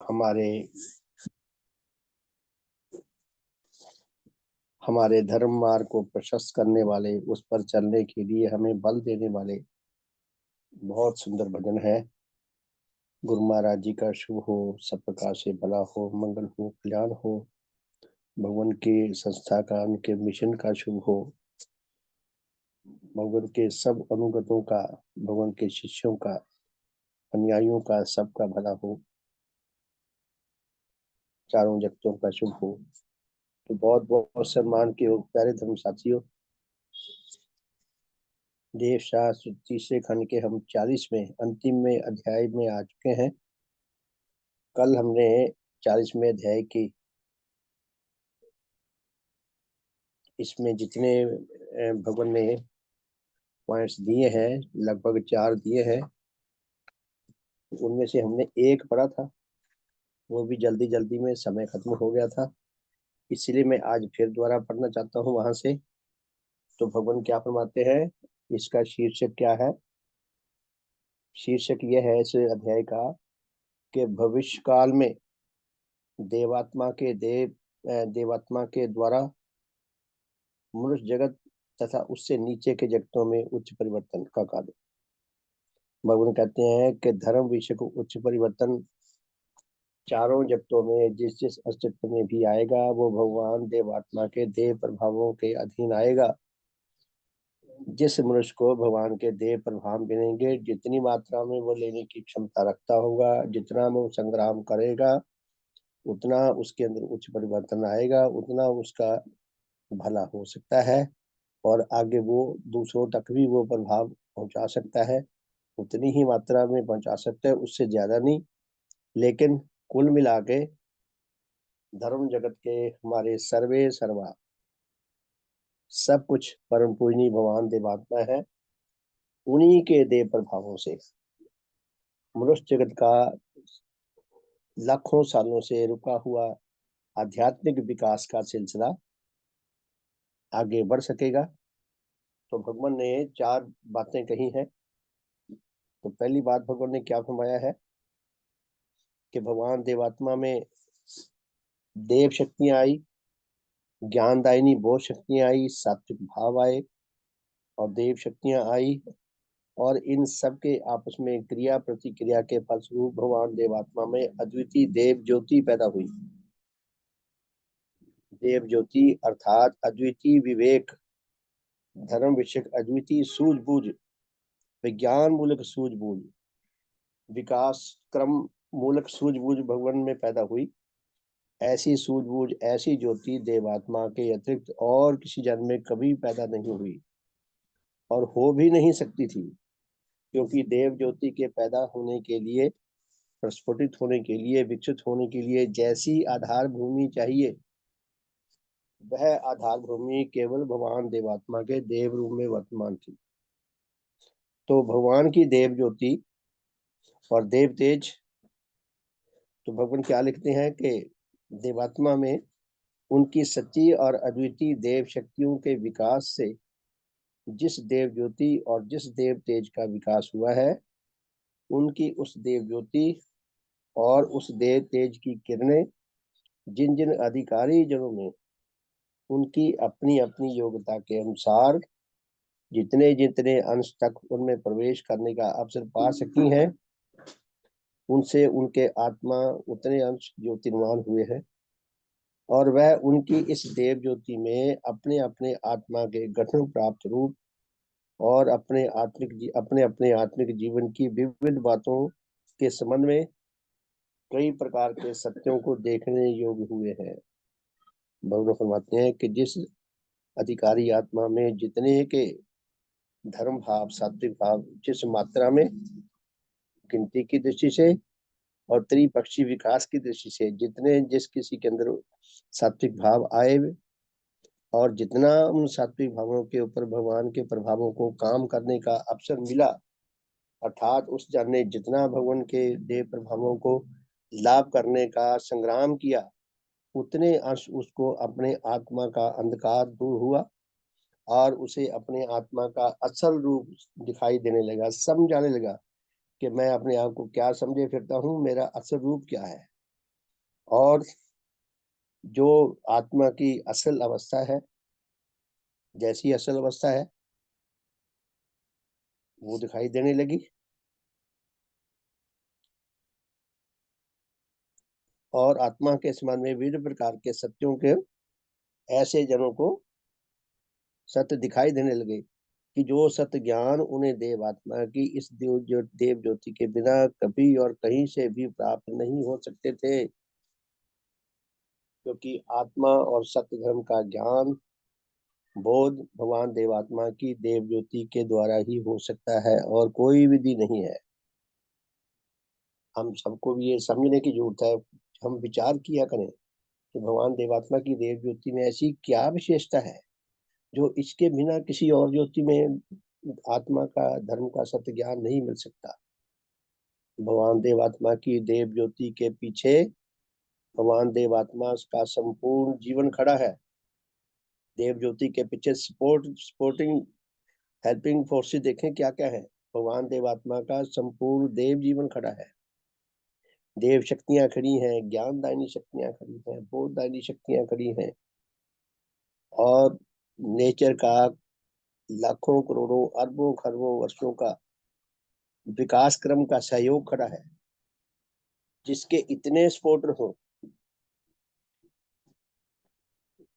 हमारे हमारे धर्म मार्ग को प्रशस्त करने वाले, उस पर चलने के लिए हमें बल देने वाले बहुत सुंदर भजन है। गुरु महाराज जी का शुभ हो, सब प्रकार से भला हो, मंगल हो, कल्याण हो, भगवान की संस्था का, उनके मिशन का शुभ हो, भगवान के सब अनुगतों का, भगवान के शिष्यों का, अनुयायियों का, सबका भला हो, चारों जगतों का शुभ हो। तो बहुत बहुत सम्मान के प्यारे धर्म साथियों, देव शास्त्र तीसरे खंड के हम 40वें अंतिम में अध्याय में आ चुके हैं। कल हमने 40वें अध्याय की इसमें जितने भगवान ने पॉइंट्स दिए हैं, लगभग 4 दिए हैं। उनमें से हमने एक पढ़ा था, वो भी जल्दी जल्दी में समय खत्म हो गया था, इसलिए मैं आज फिर दोबारा पढ़ना चाहता हूँ वहां से। तो भगवान क्या फरमाते हैं, इसका शीर्षक क्या है? शीर्षक यह है इस अध्याय का कि भविष्य काल में देवात्मा के द्वारा मनुष्य जगत तथा उससे नीचे के जगतों में उच्च परिवर्तन का कार्य। भगवान कहते हैं कि धर्म विषय को उच्च परिवर्तन चारों जगतों में जिस जिस अस्तित्व में भी आएगा, वो भगवान देवात्मा के देव प्रभावों के अधीन आएगा। जिस मनुष्य को भगवान के देव प्रभाव मिलेंगे, जितनी मात्रा में वो लेने की क्षमता रखता होगा, जितना वो संग्राम करेगा, उतना उसके अंदर उच्च परिवर्तन आएगा, उतना उसका भला हो सकता है और आगे वो दूसरों तक भी वो प्रभाव पहुंचा सकता है। उतनी ही मात्रा में पहुंचा सकता है, उससे ज्यादा नहीं। लेकिन कुल मिला के धर्म जगत के हमारे सर्वे सर्वा सब कुछ परम पूजनीय भगवान देवात्मा है। उन्हीं के देव प्रभावों से मनुष्य जगत का लाखों सालों से रुका हुआ आध्यात्मिक विकास का सिलसिला आगे बढ़ सकेगा। तो भगवान ने 4 बातें कही हैं। तो पहली बात भगवान ने क्या फरमाया है कि भगवान देवात्मा में देव शक्तियां आई, ज्ञानदायिनी बोध शक्तियां आई, सात्विक भाव आए और देव शक्तियां आई, और इन सब के आपस में क्रिया प्रतिक्रिया के फलस्वरूप भगवान देवात्मा में अद्वितीय देव ज्योति पैदा हुई। देव ज्योति अर्थात अद्वितीय विवेक, धर्म विषयक अद्वितीय सूझबूझ, विज्ञान मूलक सूझबूझ, विकास क्रम मूलक सूझबूझ भगवान में पैदा हुई। ऐसी सूझबूझ, ऐसी ज्योति देवात्मा के अतिरिक्त और किसी जन्म में कभी पैदा नहीं हुई और हो भी नहीं सकती थी, क्योंकि देव ज्योति के पैदा होने के लिए, प्रस्फुटित होने के लिए, विकसित होने के लिए जैसी आधार भूमि चाहिए, वह आधार भूमि केवल भगवान देवात्मा के देव रूप में वर्तमान थी। तो भगवान की देव ज्योति और देव तेज, तो भगवान क्या लिखते हैं कि देवात्मा में उनकी सच्ची और अद्वितीय देव शक्तियों के विकास से जिस देव ज्योति और जिस देव तेज का विकास हुआ है, उनकी उस देव ज्योति और उस देव तेज की किरणें जिन जिन अधिकारी जनों में उनकी अपनी अपनी योग्यता के अनुसार जितने जितने अंश तक उनमें प्रवेश करने का अवसर पा सकती हैं, उनसे उनके आत्मा उतने अंश ज्योतिर्मान हुए हैं और वह उनकी इस देव ज्योति में अपने अपने आत्मा के गठन प्राप्त रूप और अपने अपने आत्मिक जीवन की विविध बातों के संबंध में कई प्रकार के सत्यों को देखने योग्य हुए हैं। भगवान फरमाते हैं कि जिस अधिकारी आत्मा में जितने के धर्म भाव, सात्विक भाव जिस मात्रा में गिनती की दृष्टि से और त्रिपक्षी विकास की दृष्टि से जितने जिस किसी के अंदर सात्विक भाव आए और जितना उन सात्विक भावों के ऊपर भगवान के प्रभावों को काम करने का अवसर मिला, अर्थात उस जन ने जितना भगवान के देव प्रभावों को लाभ करने का संग्राम किया, उतने अंश उसको अपने आत्मा का अंधकार दूर हुआ और उसे अपने आत्मा का असल रूप दिखाई देने लगा, समझ आने लगा कि मैं अपने आप को क्या समझे फिरता हूँ, मेरा असल रूप क्या है। और जो आत्मा की असल अवस्था है, जैसी असल अवस्था है वो दिखाई देने लगी, और आत्मा के संबंध में विभिन्न प्रकार के सत्यों के ऐसे जनों को सत्य दिखाई देने लगे कि जो सत्य ज्ञान उन्हें देव आत्मा की इस देव ज्योति के बिना कभी और कहीं से भी प्राप्त नहीं हो सकते थे, क्योंकि आत्मा और सत्य धर्म का ज्ञान बोध भगवान देवात्मा की देव ज्योति के द्वारा ही हो सकता है, और कोई विधि नहीं है। हम सबको भी ये समझने की जरूरत है, हम विचार किया करें कि भगवान देवात्मा की देव ज्योति में ऐसी क्या विशेषता है जो इसके बिना किसी और ज्योति में आत्मा का धर्म का सत्य ज्ञान नहीं मिल सकता। भगवान देवात्मा की देव ज्योति के पीछे भगवान देवात्मा का संपूर्ण जीवन खड़ा है। देव ज्योति के पीछे सपोर्टिंग हेल्पिंग फोर्सेस देखें क्या क्या है। भगवान देवात्मा का संपूर्ण देव जीवन खड़ा है, देव शक्तियां खड़ी हैं, ज्ञानदायिनी शक्तियां खड़ी हैं, बोधदायिनी शक्तियां खड़ी हैं, और नेचर का लाखों करोड़ों अरबों खरबों वर्षों का विकास क्रम का सहयोग खड़ा है, जिसके इतने सपोर्टर हो,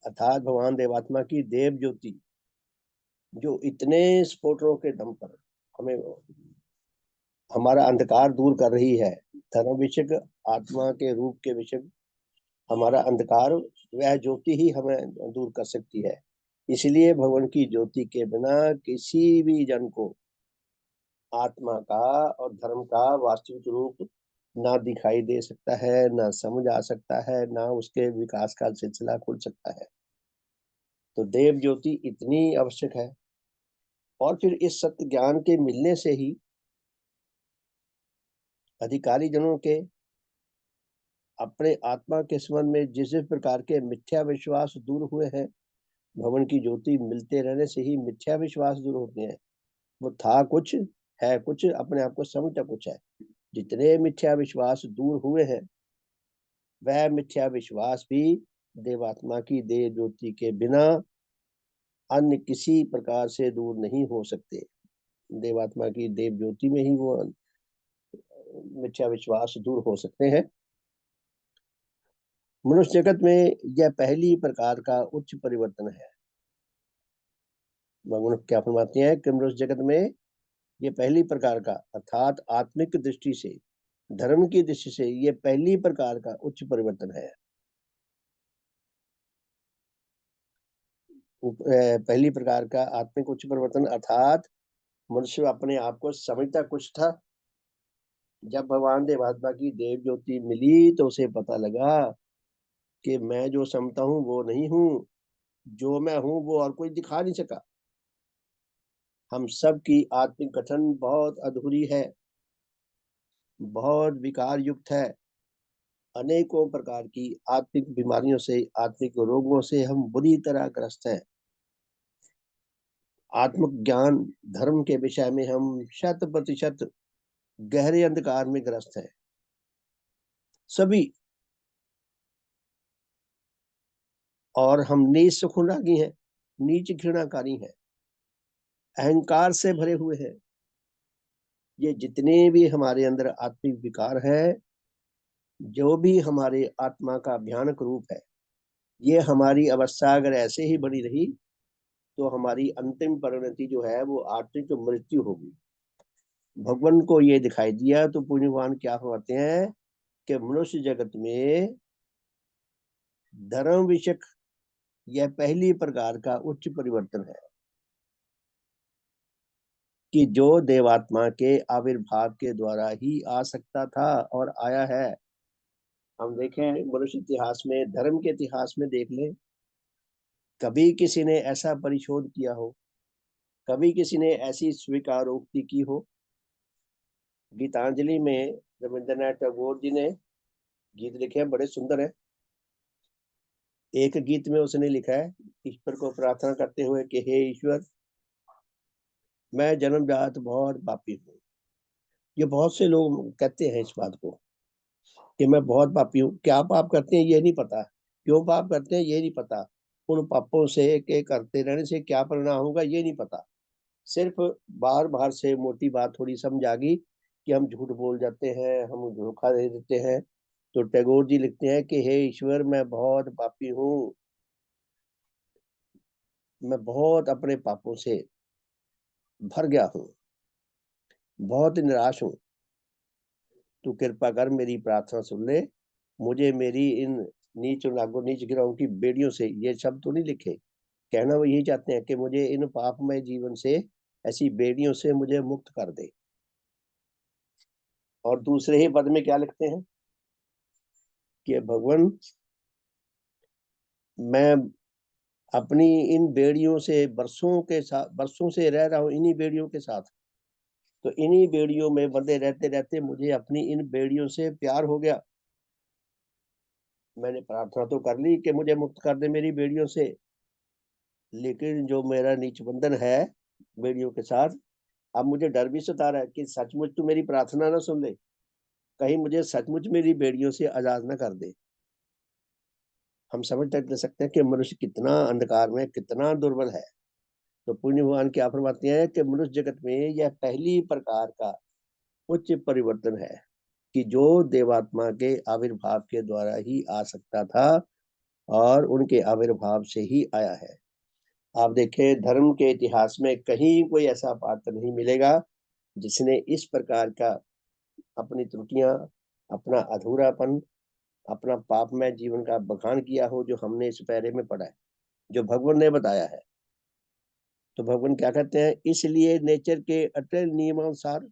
अर्थात भगवान देवात्मा की देव ज्योति जो इतने सपोर्टरों के दम पर हमें हमारा अंधकार दूर कर रही है। धर्म विषयक आत्मा के रूप के विषय हमारा अंधकार वह ज्योति ही हमें दूर कर सकती है। इसलिए भगवान की ज्योति के बिना किसी भी जन को आत्मा का और धर्म का वास्तविक रूप ना दिखाई दे सकता है, ना समझ आ सकता है, ना उसके विकास का सिलसिला खुल सकता है। तो देव ज्योति इतनी आवश्यक है, और फिर इस सत्य ज्ञान के मिलने से ही अधिकारी जनों के अपने आत्मा के संबंध में जिस जिस प्रकार के मिथ्या विश्वास दूर हुए हैं, भवन की ज्योति मिलते रहने से ही मिथ्या विश्वास दूर होते हैं। वो था कुछ, है कुछ, अपने आप को समझता कुछ है। जितने मिथ्या विश्वास दूर हुए हैं, वह मिथ्या विश्वास भी देवात्मा की देव ज्योति के बिना अन्य किसी प्रकार से दूर नहीं हो सकते। देवात्मा की देव ज्योति में ही वो मिथ्या विश्वास दूर हो सकते हैं। मनुष्य जगत में यह पहली प्रकार का उच्च परिवर्तन है। भगवान क्या फरमाते हैं कि मनुष्य जगत में ये पहली प्रकार का, अर्थात आत्मिक दृष्टि से, धर्म की दृष्टि से ये पहली प्रकार का उच्च परिवर्तन है। पहली प्रकार का आत्मिक उच्च परिवर्तन, अर्थात मनुष्य अपने आप को समझता कुछ था। जब भगवान देवात्मा की देव ज्योति मिली तो उसे पता लगा कि मैं जो समझता हूँ वो नहीं हूँ, जो मैं हूँ वो और कोई दिखा नहीं सका। हम सब की आत्मिक गठन बहुत अधूरी है, बहुत विकार युक्त है। अनेकों प्रकार की आत्मिक बीमारियों से, आत्मिक रोगों से हम बुरी तरह ग्रस्त हैं। आत्मिक ज्ञान धर्म के विषय में हम 100% गहरे अंधकार में ग्रस्त हैं सभी, और हम नीच सुखुरागी हैं, नीच घृणाकारी हैं, अहंकार से भरे हुए हैं। ये जितने भी हमारे अंदर आत्मिक विकार है, जो भी हमारे आत्मा का भयानक रूप है, ये हमारी अवस्था अगर ऐसे ही बनी रही तो हमारी अंतिम परिणति जो है वो आत्मिक मृत्यु होगी। भगवान को ये दिखाई दिया तो पुण्यवान क्या होते हैं कि मनुष्य जगत में धर्म विषयक यह पहली प्रकार का उच्च परिवर्तन है कि जो देवात्मा के आविर्भाव के द्वारा ही आ सकता था और आया है। हम देखें मनुष्य इतिहास में, धर्म के इतिहास में देख लें, कभी किसी ने ऐसा परिशोध किया हो, कभी किसी ने ऐसी स्वीकारोक्ति की हो। गीतांजलि में रविंद्रनाथ टैगोर जी ने गीत लिखे हैं, बड़े सुंदर है। एक गीत में उसने लिखा है ईश्वर को प्रार्थना करते हुए कि हे ईश्वर, मैं जन्मजात बहुत पापी हूँ। ये बहुत से लोग कहते हैं इस बात को, कि मैं बहुत पापी हूँ। क्या पाप करते हैं ये नहीं पता, क्यों पाप करते हैं ये नहीं पता, उन पापों से के करते रहने से क्या परिणाम होगा ये नहीं पता। सिर्फ बाहर बाहर से मोटी बात थोड़ी समझ आ गई कि हम झूठ बोल जाते हैं, हम धोखा दे देते हैं। तो टैगोर जी लिखते हैं कि हे ईश्वर, मैं बहुत पापी हूँ, मैं बहुत अपने पापों से भर गया हूँ, बहुत निराश हूँ। तू कृपा कर मेरी प्रार्थना सुन ले, मुझे मेरी इन नीच नागो नीच गिरोह की बेड़ियों से, ये शब्द तो नहीं लिखे, कहना वो यही चाहते हैं कि मुझे इन पापमय जीवन से, ऐसी बेड़ियों से मुझे मुक्त कर दे। और दूसरे ही पद में क्या लिखते हैं कि भगवान, मैं अपनी इन बेड़ियों से बरसों से रह रहा हूँ इन्हीं बेड़ियों के साथ। तो इन्हीं बेड़ियों में बंधे रहते रहते मुझे अपनी इन बेड़ियों से प्यार हो गया। मैंने प्रार्थना तो कर ली कि मुझे मुक्त कर दे मेरी बेड़ियों से, लेकिन जो मेरा नीच बंधन है बेड़ियों के साथ, अब मुझे डर भी सता रहा है कि सचमुच तू मेरी प्रार्थना ना सुन ले, कहीं मुझे सचमुच मेरी बेड़ियों से आजाद ना कर दे। हम समझ तक ले सकते हैं कि मनुष्य कितना अंधकार में, कितना दुर्बल है। तो पुण्य भगवान क्या फरमाते हैं कि मनुष्य जगत में यह पहली प्रकार का उच्च परिवर्तन है कि जो देवात्मा के आविर्भाव के द्वारा ही आ सकता था, और उनके आविर्भाव से ही आया है। आप देखें, धर्म के इतिहास में कहीं कोई ऐसा पात्र नहीं मिलेगा जिसने इस प्रकार का अपनी त्रुटियां, अपना अधूरापन, अपना पापमय जीवन का बखान किया हो, जो हमने इस पैरे में पढ़ा है, जो भगवान ने बताया है। तो भगवान क्या कहते हैं, इसलिए नेचर के अटल नियमानुसार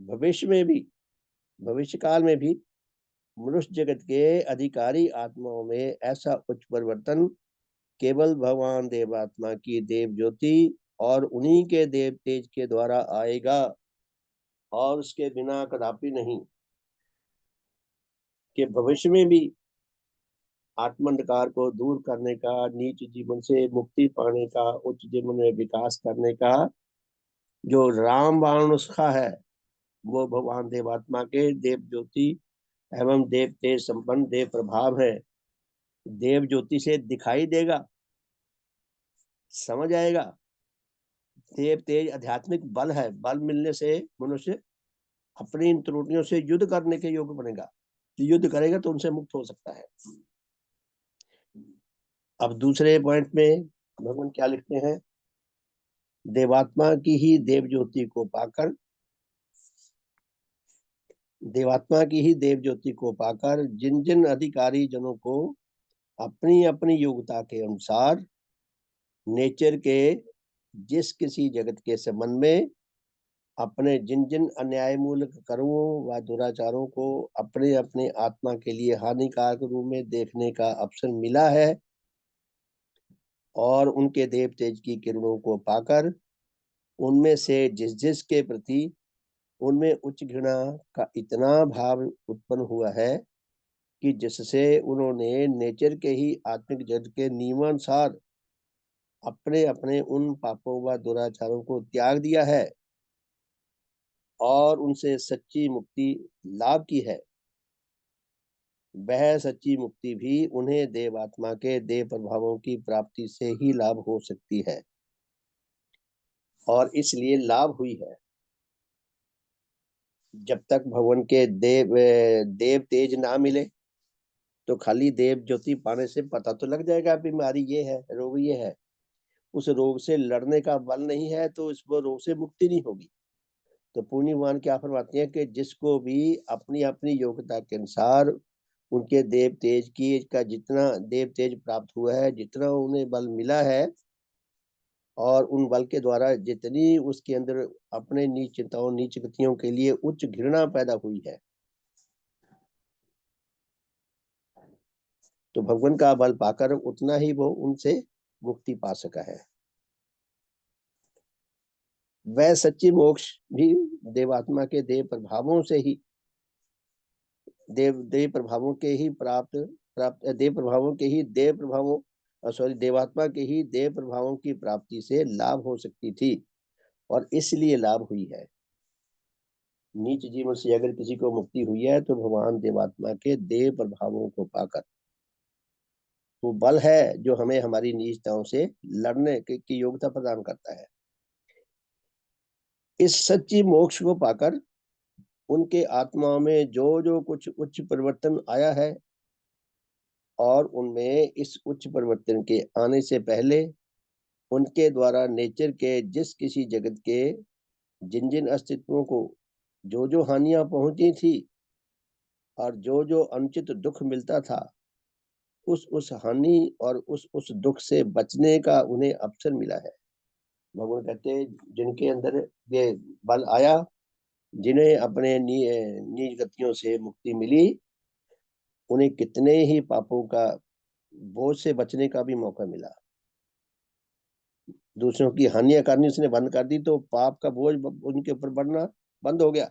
भविष्य में भी, भविष्य काल में भी मनुष्य जगत के अधिकारी आत्माओं में ऐसा उच्च परिवर्तन केवल भगवान देवात्मा की देव ज्योति और उन्हीं के देव तेज के द्वारा आएगा, और उसके बिना कदापि नहीं। कि भविष्य में भी आत्मांधकार को दूर करने का, नीच जीवन से मुक्ति पाने का, उच्च जीवन में विकास करने का जो रामबाण नुस्खा है, वो भगवान देवात्मा के देव ज्योति एवं देव तेज संपन्न देव प्रभाव है। देव ज्योति से दिखाई देगा, समझ आएगा। देव तेज आध्यात्मिक बल है, बल मिलने से मनुष्य अपनी इन त्रुटियों से युद्ध करने के योग्य बनेगा। युद्ध करेगा तो उनसे मुक्त हो सकता है। अब दूसरे पॉइंट में भगवान क्या लिखते हैं, देवात्मा की ही देव ज्योति को पाकर, देवात्मा की ही देव ज्योति को पाकर जिन जिन अधिकारी जनों को अपनी अपनी योग्यता के अनुसार नेचर के जिस किसी जगत के संबंध में अपने जिन जिन अन्यायमूलक कर्मों व दुराचारों को अपने अपने आत्मा के लिए हानिकारक रूप में देखने का अवसर मिला है, और उनके देव तेज की किरणों को पाकर उनमें से जिस जिस के प्रति उनमें उच्च घृणा का इतना भाव उत्पन्न हुआ है कि जिससे उन्होंने नेचर के ही आत्मिक जगत के नियमानुसार अपने अपने उन पापों व दुराचारों को त्याग दिया है और उनसे सच्ची मुक्ति लाभ की है, वह सच्ची मुक्ति भी उन्हें देवात्मा के देव प्रभावों की प्राप्ति से ही लाभ हो सकती है, और इसलिए लाभ हुई है। जब तक भगवान के देव तेज ना मिले, तो खाली देव ज्योति पाने से पता तो लग जाएगा बीमारी ये है, रोग ये है। उस रोग से लड़ने का बल नहीं है तो इस रोग से मुक्ति नहीं होगी। तो पुण्यवान क्या फरमाते हैं कि जिसको भी अपनी अपनी योग्यता के अनुसार उनके देव तेज की का जितना देव तेज प्राप्त हुआ है, जितना उन्हें बल मिला है, और उन बल के द्वारा जितनी उसके अंदर अपने नीच चिंताओं, नीच गतियों के लिए उच्च घृणा पैदा हुई है, तो भगवान का बल पाकर उतना ही वो उनसे मुक्ति पा सका है। वह सच्ची मोक्ष भी देवात्मा के देव प्रभावों से ही, देव प्रभावों के ही प्राप्त प्राप्त देव प्रभावों के ही देव प्रभावों सॉरी देवात्मा के ही देव प्रभावों की प्राप्ति से लाभ हो सकती थी, और इसलिए लाभ हुई है। नीच जीवन से अगर किसी को मुक्ति हुई है तो भगवान देवात्मा के देव प्रभावों को पाकर, वो बल है जो हमें हमारी नीचताओं से लड़ने की योग्यता प्रदान करता है। इस सच्ची मोक्ष को पाकर उनके आत्माओं में जो जो कुछ उच्च परिवर्तन आया है, और उनमें इस उच्च परिवर्तन के आने से पहले उनके द्वारा नेचर के जिस किसी जगत के जिन जिन अस्तित्वों को जो जो हानियां पहुंची थी और जो जो अनुचित दुख मिलता था, उस हानि और उस दुख से बचने का उन्हें अवसर मिला है। भगवान कहते हैं जिनके अंदर ये बल आया, जिन्हें अपने नीच गतियों से मुक्ति मिली, उन्हें कितने ही पापों का बोझ से बचने का भी मौका मिला। दूसरों की हानियां करनी उसने बंद कर दी तो पाप का बोझ उनके ऊपर बढ़ना बंद हो गया।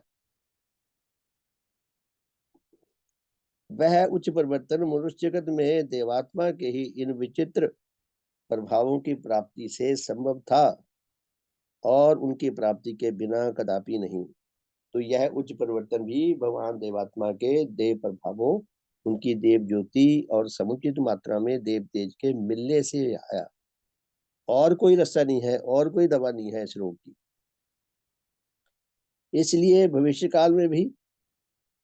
वह उच्च परिवर्तन मनुष्य जगत में देवात्मा के ही इन विचित्र प्रभावों की प्राप्ति से संभव था, और उनकी प्राप्ति के बिना कदापि नहीं। तो यह उच्च परिवर्तन भी भगवान देवात्मा के देव प्रभावों, उनकी देव ज्योति और समुचित मात्रा में देव तेज के मिलने से आया। और कोई रास्ता नहीं है, और कोई दवा नहीं है इस रोग की। इसलिए भविष्य काल में भी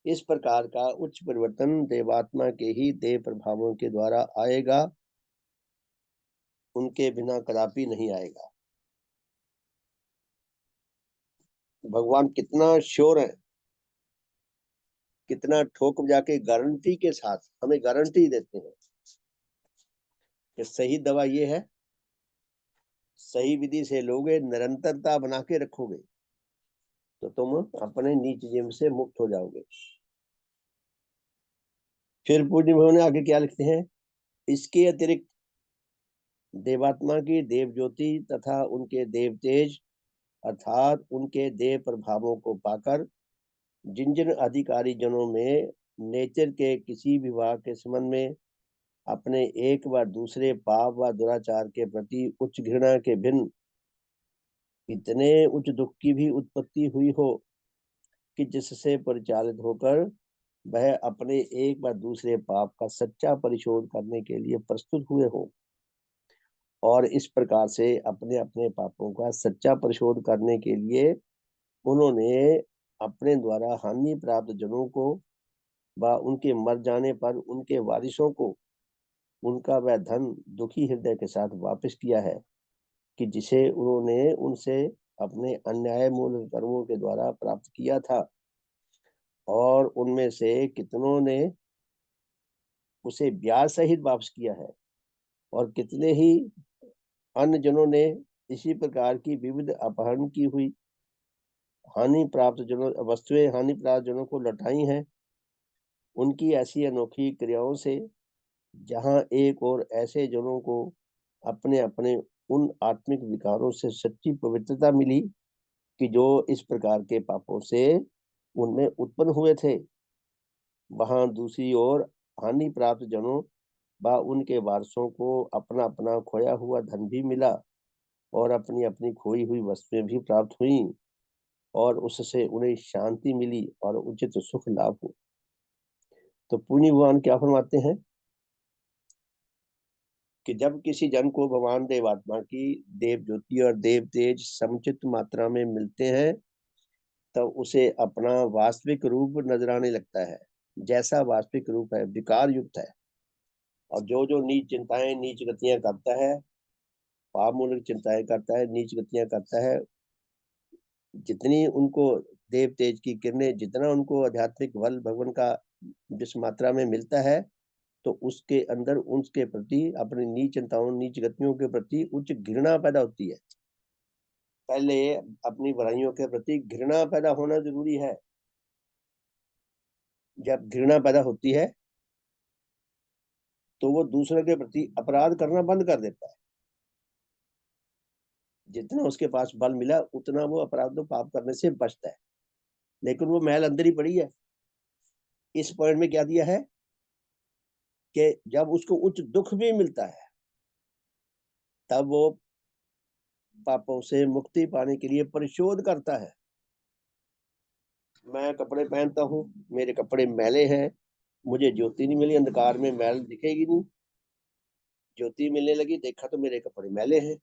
इस प्रकार का उच्च परिवर्तन देवात्मा के ही देव प्रभावों के द्वारा आएगा, उनके बिना कदापि नहीं आएगा। भगवान कितना श्योर है, कितना ठोक बजा के गारंटी के साथ हमें गारंटी देते हैं कि सही दवा ये है, सही विधि से लोगे, निरंतरता बना के रखोगे तो तुम अपने नीच जीवन से मुक्त हो जाओगे। फिर पूज्य भगवान ने आगे क्या लिखते हैं, इसके अतिरिक्त देवात्मा की देव ज्योति तथा उनके देव तेज अर्थात उनके देव प्रभावों को पाकर जिन जिन अधिकारी जनों में नेचर के किसी भी भाग के संबंध में अपने एक व दूसरे पाप व दुराचार के प्रति उच्च घृणा के भिन्न इतने उच्च दुख की भी उत्पत्ति हुई हो कि जिससे परिचालित होकर वह अपने एक व दूसरे पाप का सच्चा परिशोध करने के लिए प्रस्तुत हुए हो, और इस प्रकार से अपने अपने पापों का सच्चा परिशोध करने के लिए उन्होंने अपने द्वारा हानि प्राप्त जनों को व उनके मर जाने पर उनके वारिसों को उनका वह धन दुखी हृदय के साथ वापस किया है कि जिसे उन्होंने उनसे अपने अन्याय मूल कर्मों के द्वारा प्राप्त किया था, और उनमें से कितनों ने उसे ब्याज सहित वापस किया है, और कितने ही अन्य जनों ने इसी प्रकार की विविध अपहरण की हुई हानि प्राप्त जनों वस्तुएं हानि प्राप्त जनों को लौटाई हैं। उनकी ऐसी अनोखी क्रियाओं से जहां एक और ऐसे जनों को अपने अपने उन आत्मिक विकारों से सच्ची पवित्रता मिली कि जो इस प्रकार के पापों से उनमें उत्पन्न हुए थे, वहां दूसरी ओर हानि प्राप्त जनों व उनके वारसों को अपना अपना खोया हुआ धन भी मिला, और अपनी अपनी खोई हुई वस्तुएं भी प्राप्त हुई, और उससे उन्हें शांति मिली और उचित सुख लाभ हुआ। तो पुण्य भगवान क्या फरमाते हैं कि जब किसी जन को भगवान देवात्मा की देव ज्योति और देव तेज समुचित मात्रा में मिलते हैं, तब उसे अपना वास्तविक रूप नजर आने लगता है, जैसा वास्तविक रूप है विकार युक्त है। और जो जो नीच चिंताएं नीच गतियां करता है, पाप मूलक चिंताएं करता है, नीच गतियां करता है, जितनी उनको देव तेज की किरणें, जितना उनको आध्यात्मिक बल भगवान का जिस मात्रा में मिलता है, तो उसके अंदर उसके प्रति अपनी नीच चिंताओं नीच गतियों के प्रति उच्च घृणा पैदा होती है। पहले अपनी बुराइयों के प्रति घृणा पैदा होना जरूरी है। जब घृणा पैदा होती है तो वो दूसरे के प्रति अपराध करना बंद कर देता है। जितना उसके पास बल मिला उतना वो अपराध पाप करने से बचता है, लेकिन वो मैल अंदर ही पड़ी है। इस पॉइंट में क्या दिया है कि जब उसको उच्च दुख भी मिलता है, तब वो पापों से मुक्ति पाने के लिए परिशोध करता है। मैं कपड़े पहनता हूँ, मेरे कपड़े मैले हैं, मुझे ज्योति नहीं मिली, अंधकार में मैल दिखेगी नहीं, ज्योति मिलने लगी, देखा तो मेरे कपड़े मैले हैं।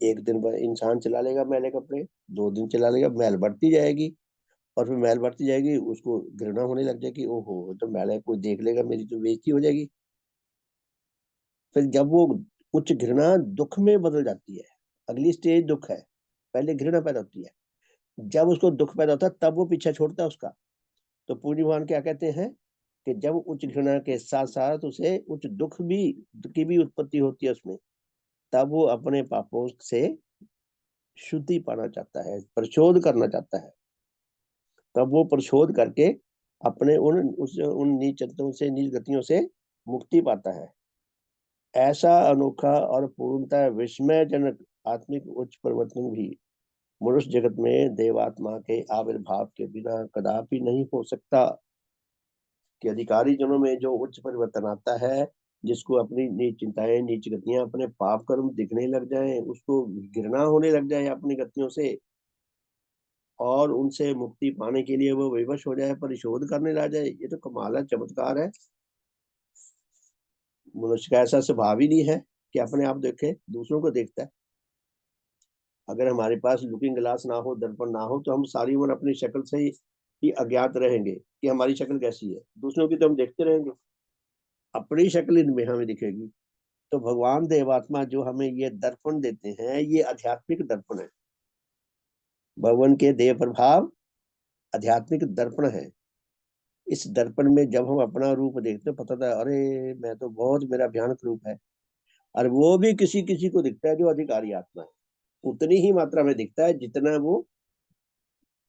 एक दिन इंसान चला लेगा मैले कपड़े, 2 दिन चला लेगा, मैल बढ़ती जाएगी, और फिर मैल बढ़ती जाएगी, उसको घृणा होने लग जाएगी, ओहो तो मैल है, कोई देख लेगा, मेरी तो बेइज्जती हो जाएगी। फिर जब वो उच्च घृणा दुख में बदल जाती है, अगली स्टेज दुख है, पहले घृणा पैदा होती है, जब उसको दुख पैदा होता है तब वो पीछा छोड़ता है उसका। तो पूज्य भगवान क्या कहते हैं कि जब उच्च घृणा के साथ साथ उसे उच्च दुख भी की भी उत्पत्ति होती है उसमें, तब वो अपने पापों से शुद्धि पाना चाहता है, परिशोध करना चाहता है, तब वो परिशोध करके अपने उन नीच चिंतनों से, नीच गतियों से मुक्ति पाता है। ऐसा अनोखा और पूर्णतः विस्मयजनक आत्मिक उच्च परिवर्तन भी मनुष्य जगत में देवात्मा के आविर्भाव के बिना कदापि नहीं हो सकता। कि अधिकारी जनों में जो उच्च परिवर्तन आता है, जिसको अपनी नीच चिंताएं, नीच गतियां, अपने पाप कर्म दिखने लग जाए, उसको घृणा होने लग जाए अपनी गतियों से, और उनसे मुक्ति पाने के लिए वो विवश हो जाए, परिशोध करने लग जाए, ये तो कमाल है, चमत्कार है। मनुष्य का ऐसा स्वभाव ही नहीं है कि अपने आप देखे, दूसरों को देखता है। अगर हमारे पास लुकिंग ग्लास ना हो, दर्पण ना हो, तो हम सारी उम्र अपनी शक्ल से ही अज्ञात रहेंगे कि हमारी शक्ल कैसी है, दूसरों की तो हम देखते रहेंगे, अपनी शक्ल इनमें हमें दिखेगी। तो भगवान देवात्मा जो हमें ये दर्पण देते हैं, ये आध्यात्मिक दर्पण है। भगवान के देव प्रभाव आध्यात्मिक दर्पण है। इस दर्पण में जब हम अपना रूप देखते हैं, पता था अरे मैं तो बहुत, मेरा भयानक रूप है। और वो भी किसी किसी को दिखता है जो अधिकारी आत्मा है, उतनी ही मात्रा में दिखता है जितना वो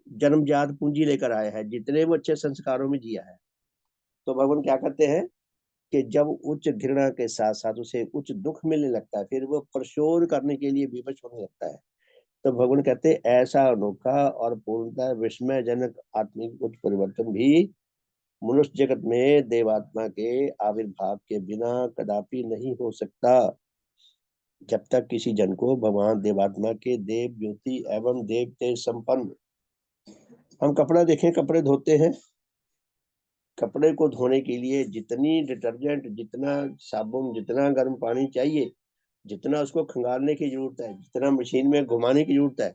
जन्मजात पूंजी लेकर आया है, जितने वो अच्छे संस्कारों में जिया है। तो भगवान क्या करते हैं कि जब उच्च घृणा के साथ साथ उसे उच्च दुख मिलने लगता है, फिर वो प्रशोध करने के लिए विवश होने लगता है। तो भगवान कहते हैं ऐसा अनोखा और पूर्णतः विस्मयजनक आत्मिक उच्च परिवर्तन भी मनुष्य जगत में देवात्मा के आविर्भाव के बिना कदापि नहीं हो सकता, जब तक किसी जन को भगवान देवात्मा के देव ज्योति एवं देव तेज संपन्न। हम कपड़ा देखें, कपड़े धोते हैं, कपड़े को धोने के लिए जितनी डिटर्जेंट, जितना साबुन, जितना गर्म पानी चाहिए, जितना उसको खंगालने की जरूरत है, जितना मशीन में घुमाने की जरूरत है,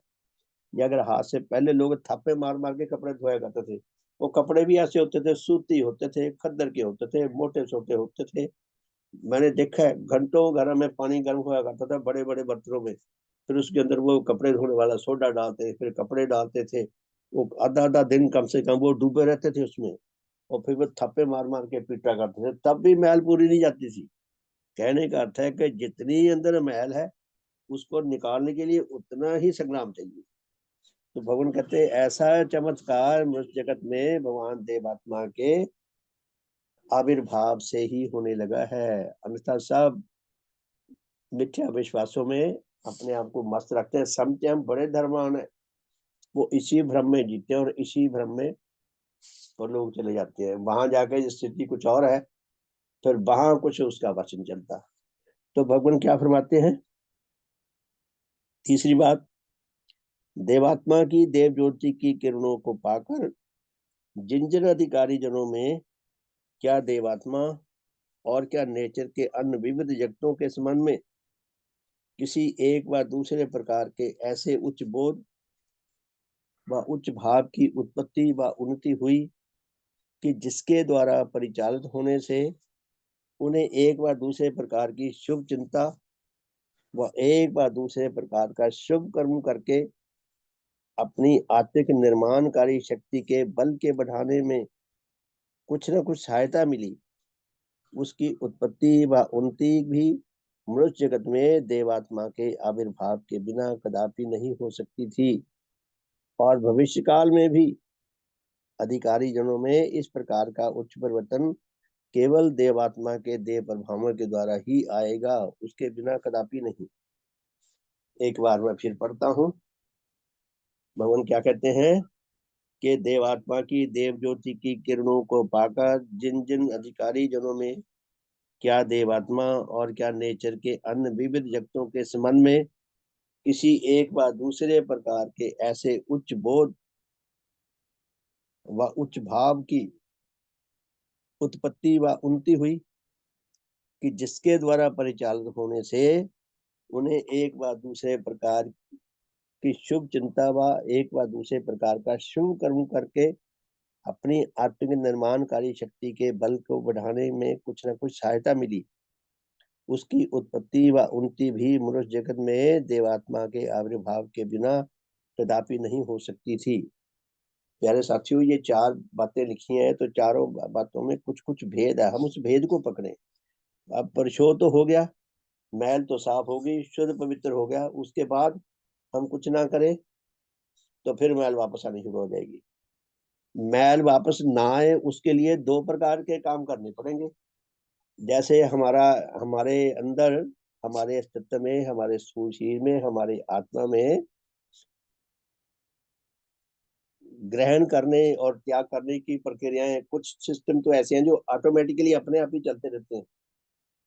या अगर हाथ से, पहले लोग थापे मार मार के कपड़े धोया करते थे। वो कपड़े भी ऐसे होते थे, सूती होते थे, खद्दर के होते थे, मोटे छोटे होते थे। मैंने देखा है घंटों घर में पानी गर्म होया करता था बड़े बड़े बर्तनों में, फिर उसके अंदर वो कपड़े धोने वाला सोडा डालते, फिर कपड़े डालते थे, वो आधा आधा दिन कम से कम वो डूबे रहते थे उसमें, और फिर वो थप्पे मार मार के पीटा करते थे, तब भी मैल पूरी नहीं जाती थी। कहने का अर्थ है कि जितनी अंदर मैल है, उसको निकालने के लिए उतना ही संग्राम चाहिए। तो भगवान कहते हैं ऐसा चमत्कार मनुष्य जगत में भगवान देवात्मा के आविर्भाव से ही होने लगा है, अन्यथा सब मिथ्या विश्वासों में अपने आप को मस्त रखते हैं, समझते हम बड़े धर्मवान है, वो इसी भ्रम में जीते हैं, और इसी भ्रम में वो लोग चले जाते हैं, वहां जाकर स्थिति कुछ और है, फिर वहां कुछ उसका वचन चलता। तो भगवान क्या फरमाते हैं, तीसरी बात, देवात्मा की देव ज्योति की किरणों को पाकर जिन जिन अधिकारी जनों में क्या देवात्मा और क्या नेचर के अन्य विविध जगतों के संबंध में किसी एक व दूसरे प्रकार के ऐसे उच्च बोध व उच्च भाव की उत्पत्ति व उन्नति हुई कि जिसके द्वारा परिचालित होने से उन्हें एक व दूसरे प्रकार की शुभ चिंता व एक व दूसरे प्रकार का शुभ कर्म करके अपनी आत्मिक निर्माणकारी शक्ति के बल के बढ़ाने में कुछ न कुछ सहायता मिली, उसकी उत्पत्ति व उन्नति भी मनुष्य जगत में देवात्मा के आविर्भाव के बिना कदापि नहीं हो सकती थी, और भविष्य काल में भी अधिकारी जनों में इस प्रकार का उच्च परिवर्तन केवल देवात्मा के देव प्रभावों के द्वारा ही आएगा, उसके बिना कदापि नहीं। एक बार मैं फिर पढ़ता हूँ, भगवान क्या कहते हैं कि देवात्मा की देव ज्योति की किरणों को पाकर जिन जिन अधिकारी जनों में क्या देवात्मा और क्या नेचर के अन्य विविध जगतों के संबंध में किसी एक व दूसरे प्रकार के ऐसे उच्च बोध व उच्च भाव की उत्पत्ति व उन्नति हुई, कि जिसके द्वारा परिचालित होने से उन्हें एक व दूसरे प्रकार की शुभ चिंता व एक व दूसरे प्रकार का शुभ कर्म करके अपनी आत्मिक निर्माणकारी शक्ति के बल को बढ़ाने में कुछ न कुछ सहायता मिली। उसकी उत्पत्ति व उन्नति भी मनुष्य जगत में देवात्मा के आविर्भाव के बिना कदापि नहीं हो सकती थी। प्यारे साथियों, ये 4 बातें लिखी हैं, तो चारों बातों में कुछ कुछ भेद है, हम उस भेद को पकड़े। अब परिशोध तो हो गया, मैल तो साफ हो गई, शुद्ध पवित्र हो गया, उसके बाद हम कुछ ना करें तो फिर मैल वापस आनी शुरू हो जाएगी। मैल वापस ना आए उसके लिए 2 प्रकार के काम करने पड़ेंगे। जैसे हमारे अंदर, हमारे अस्तित्व में, हमारे स्थूल शरीर में, हमारे आत्मा में ग्रहण करने और त्याग करने की प्रक्रियाएं, कुछ सिस्टम तो ऐसे हैं जो ऑटोमेटिकली अपने आप ही चलते रहते हैं।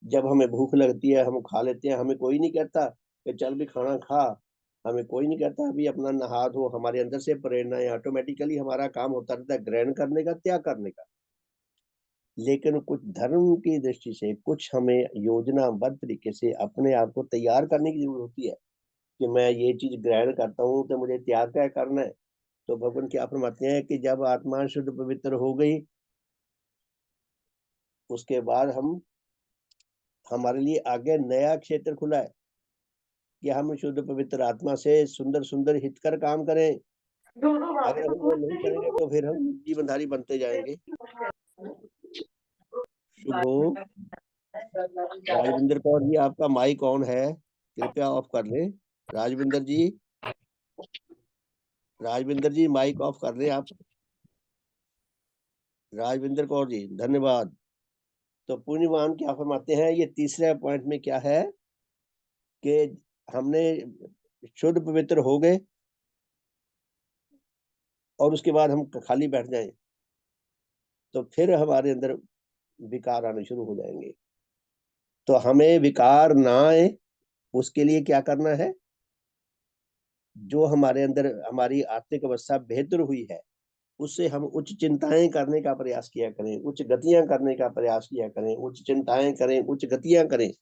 जब हमें भूख लगती है हम खा लेते हैं, हमें कोई नहीं कहता कि चल भी खाना खा, हमें कोई नहीं कहता अभी अपना नहा धो, हमारे अंदर से प्रेरणा है, ऑटोमेटिकली हमारा काम होता रहता है ग्रहण करने का, त्याग करने का। लेकिन कुछ धर्म की दृष्टि से कुछ हमें योजनाबद्ध तरीके से अपने आप को तैयार करने की जरूरत होती है कि मैं ये चीज ग्रहण करता हूँ तो मुझे त्याग क्या करना है। तो भगवान क्या फरमाते हैं कि जब आत्मा शुद्ध पवित्र हो गई, उसके बाद हम हमारे लिए आगे नया क्षेत्र खुला है कि हम शुद्ध पवित्र आत्मा से सुंदर सुंदर हितकर काम करें। अगर हम वो नहीं करेंगे तो फिर हम जीवनधारी बनते जाएंगे। शुभ हो। राजविंदर कौर जी, आपका माइक ऑन है, कृपया ऑफ कर लें। राजविंदर जी, राजविंदर जी माइक ऑफ कर लें आप। राजविंदर कौर जी, धन्यवाद। तो पुण्यवान क्या फरमाते हैं, ये तीसरे पॉइंट में क्या है कि हमने शुद्ध पवित्र हो गए और उसके बाद हम खाली बैठ जाएं तो फिर हमारे अंदर विकार आने शुरू हो जाएंगे। तो हमें विकार ना आए उसके लिए क्या करना है, जो हमारे अंदर हमारी आत्मिक अवस्था बेहतर हुई है उससे हम उच्च चिंताएं करने का प्रयास किया करें, उच्च गतियां करने का प्रयास किया करें, उच्च चिंताएं करें, उच्च गतियां करें।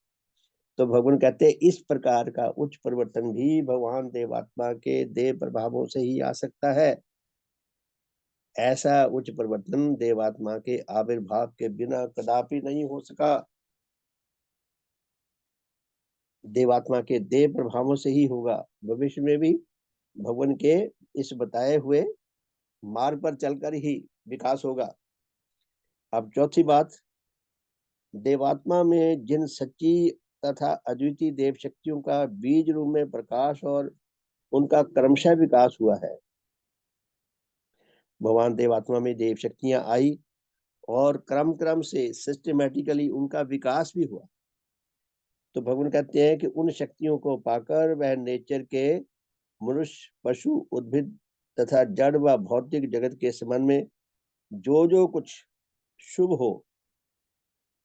तो भगवान कहते हैं इस प्रकार का उच्च परिवर्तन भी भगवान देवात्मा के देव प्रभावों से ही आ सकता है। ऐसा उच्च परिवर्तन देवात्मा के आविर्भाव के बिना कदापि नहीं हो सका। देवात्मा के देव प्रभावों से ही होगा। भविष्य में भी भगवान के इस बताए हुए मार्ग पर चलकर ही विकास होगा। अब चौथी बात, देवात्मा में जिन सच्ची तथा अद्वितीय देव शक्तियों का बीज रूप में प्रकाश और उनका क्रमशः विकास हुआ है। भगवान देवात्मा में देव शक्तियां आई और क्रम क्रम से सिस्टमेटिकली उनका विकास भी हुआ। तो भगवान कहते हैं कि उन शक्तियों को पाकर वह नेचर के मनुष्य, पशु, उद्भिद तथा जड़ व भौतिक जगत के संबंध में जो जो कुछ शुभ हो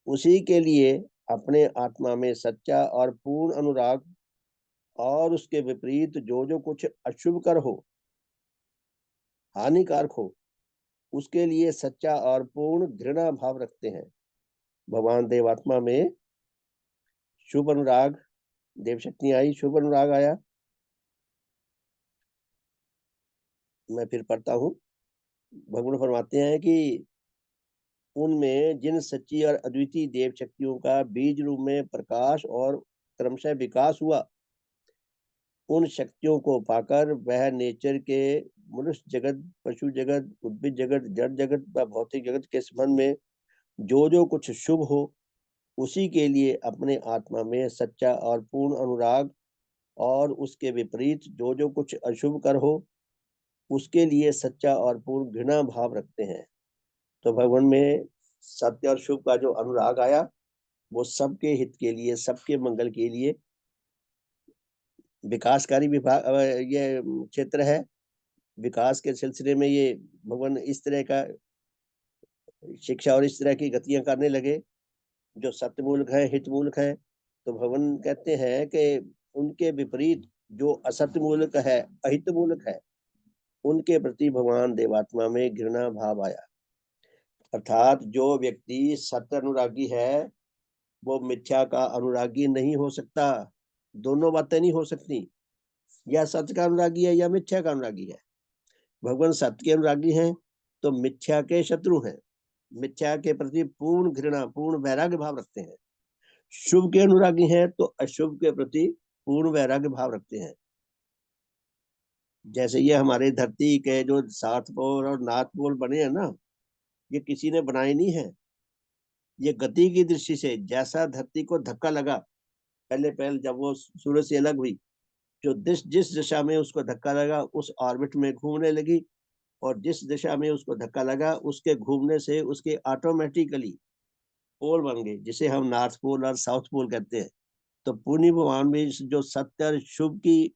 उसी के लिए अपने आत्मा में सच्चा और पूर्ण अनुराग, और उसके विपरीत जो जो कुछ अशुभ कर हो, हानिकारक हो, उसके लिए सच्चा और पूर्ण घृणा भाव रखते हैं। भगवान देवात्मा में शुभ अनुराग, देव शक्ति आई, शुभ अनुराग आया। मैं फिर पढ़ता हूँ। भगवान फरमाते हैं कि उनमें जिन सच्ची और अद्वितीय देव शक्तियों का बीज रूप में प्रकाश और क्रमशः विकास हुआ, उन शक्तियों को पाकर वह नेचर के मनुष्य जगत, पशु जगत, उद्भिद जगत, जड़ जगत व भौतिक जगत के संबंध में जो जो कुछ शुभ हो उसी के लिए अपने आत्मा में सच्चा और पूर्ण अनुराग, और उसके विपरीत जो जो कुछ अशुभ कर हो उसके लिए सच्चा और पूर्ण घृणा भाव रखते हैं। तो भगवान में सत्य और शुभ का जो अनुराग आया वो सबके हित के लिए, सबके मंगल के लिए विकासकारी विभाग ये क्षेत्र है। विकास के सिलसिले में ये भगवान इस तरह का शिक्षा और इस तरह की गतियां करने लगे जो सत्य मूलक है, हित मूलक है। तो भगवान कहते हैं कि उनके विपरीत जो असत्य मूलक है, अहित मूलक है, उनके प्रति भगवान देवात्मा में घृणा भाव आया। अर्थात जो व्यक्ति सत्य अनुरागी है वो मिथ्या का अनुरागी नहीं हो सकता। दोनों बातें नहीं हो सकती, या सत्य का अनुरागी है या मिथ्या का अनुरागी है। भगवान सत्य के अनुरागी हैं तो मिथ्या के शत्रु हैं, मिथ्या के प्रति पूर्ण घृणा पूर्ण वैराग्य भाव रखते हैं। शुभ के अनुरागी हैं तो अशुभ के प्रति पूर्ण वैराग्य भाव रखते हैं। जैसे ये हमारे धरती के जो सात पोल और नाथ पोल बने हैं ना, ये किसी ने बनाए नहीं है। ये गति की दृष्टि से जैसा धरती को धक्का लगा, पहले पहले जब वो सूरज से अलग हुई, जो जिस दिशा में उसको धक्का लगा उस ऑर्बिट में घूमने लगी, और जिस दिशा में उसको धक्का लगा उसके घूमने से उसके ऑटोमेटिकली पोल बन गए, जिसे हम नॉर्थ पोल और साउथ पोल कहते हैं। तो पुण्य भगवान में जो सत्य और शुभ की